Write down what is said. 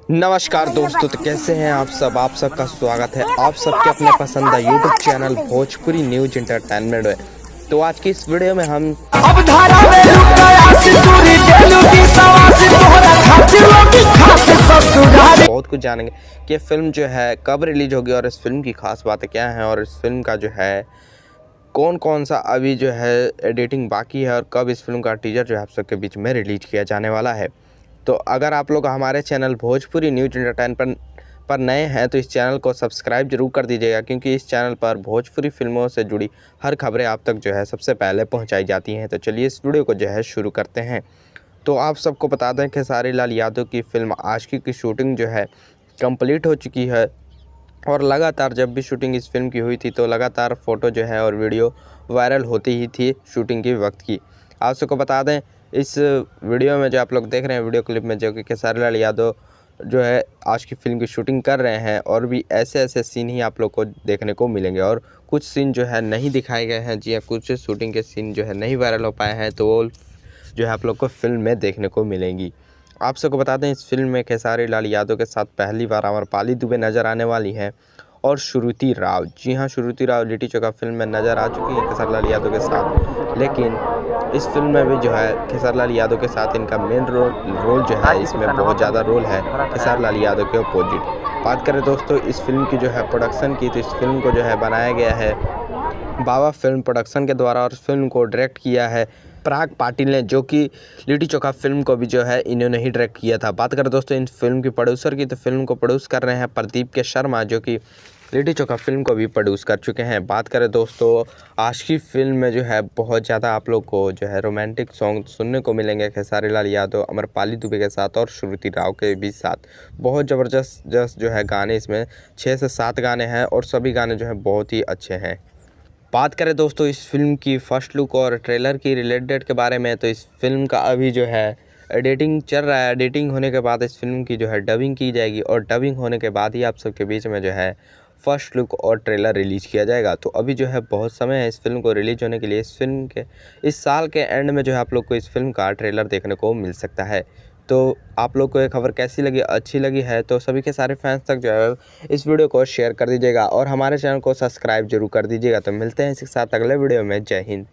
नमस्कार दोस्तों, तो कैसे हैं आप सब। आप सबका स्वागत है आप सबके अपने पसंदीदा YouTube channel Bhojpuri news entertainment में। तो आज की इस वीडियो में हम अब धारा में रुक गया सितूरी देलू की सवासी तोहरा खातिर लोगी खास ससुरारी। बहुत कुछ जानेंगे कि फिल्म जो है कब रिलीज होगी और इस फिल्म की खास बातें क्या हैं और इस फिल्म का जो है कौन कौन सा अभी जो है एडिटिंग बाकी है और कब इस फिल्म का टीजर जो है आप सबके बीच में रिलीज किया जाने वाला है। तो अगर आप लोग हमारे चैनल भोजपुरी न्यूज एंटरटेनमेंट पर नए हैं तो इस चैनल को सब्सक्राइब जरूर कर दीजिएगा, क्योंकि इस चैनल पर भोजपुरी फिल्मों से जुड़ी हर खबरें आप तक जो है सबसे पहले पहुंचाई जाती हैं। तो चलिए इस वीडियो को जो है शुरू करते हैं। तो आप सबको बता दें कि खेसारी लाल यादव की फिल्म आशिकी की शूटिंग जो है कंप्लीट हो चुकी है और लगातार जब भी शूटिंग इस फिल्म की हुई थी तो लगातार फ़ोटो जो है और वीडियो वायरल होती ही थी शूटिंग के वक्त की। आप सबको बता दें इस वीडियो में जो आप लोग देख रहे हैं वीडियो क्लिप में, जो कि खेसारी लाल यादव जो है आज की फ़िल्म की शूटिंग कर रहे हैं और भी ऐसे ऐसे सीन ही आप लोग को देखने को मिलेंगे और कुछ सीन जो है नहीं दिखाए गए हैं। जी हाँ, कुछ शूटिंग के सीन जो है नहीं वायरल हो पाए हैं, तो वो जो है आप लोग को फिल्म में देखने को मिलेंगी। आप सबको बता दें इस फिल्म में खेसारी लाल यादव के साथ पहली बार आम्रपाली दुबे नज़र आने वाली हैं और श्रुति राव। जी हाँ, श्रुति राव लिट्टी चोखा फिल्म में नज़र आ चुकी हैं खेसारी लाल यादव के साथ, लेकिन इस फिल्म में भी जो है खेसारी लाल यादव के साथ इनका मेन रोल जो है इसमें बहुत ज़्यादा रोल है खेसारी लाल यादव के अपोजिट। बात करें दोस्तों इस फिल्म की जो है प्रोडक्शन की, तो इस फिल्म को जो है बनाया गया है बाबा फिल्म प्रोडक्शन के द्वारा और फिल्म को डायरेक्ट किया है पराग पाटिल ने, जो कि लिट्टी चोखा फिल्म को भी जो है इन्होंने ही डायरेक्ट किया था। बात करें दोस्तों इन फिल्म की प्रोड्यूसर की, तो फिल्म को प्रोड्यूस कर रहे हैं प्रदीप के शर्मा, जो कि लिट्टी चोखा फिल्म को भी प्रोड्यूस कर चुके हैं। बात करें दोस्तों आशिकी फिल्म में जो है बहुत ज़्यादा आप लोग को जो है रोमांटिक सॉन्ग सुनने को मिलेंगे खेसारी लाल यादव आम्रपाली दुबे के साथ और श्रुति राव के भी साथ। बहुत ज़बरदस्त जो है गाने, इसमें 6 से 7 गाने हैं और सभी गाने जो है बहुत ही अच्छे हैं। बात करें दोस्तों इस फिल्म की फ़र्स्ट लुक और ट्रेलर की रिलेटेड के बारे में, तो इस फिल्म का अभी जो है एडिटिंग चल रहा है। एडिटिंग होने के बाद इस फिल्म की जो है डबिंग की जाएगी और डबिंग होने के बाद ही आप सबके बीच में जो है फ़र्स्ट लुक और ट्रेलर रिलीज़ किया जाएगा। तो अभी जो है बहुत समय है इस फिल्म को रिलीज होने के लिए। इस फिल्म के इस साल के एंड में जो है आप लोग को इस फिल्म का ट्रेलर देखने को मिल सकता है। तो आप लोग को ये खबर कैसी लगी, अच्छी लगी है तो सभी के सारे फैंस तक जो है इस वीडियो को शेयर कर दीजिएगा और हमारे चैनल को सब्सक्राइब जरूर कर दीजिएगा। तो मिलते हैं इसके साथ अगले वीडियो में। जय हिंद।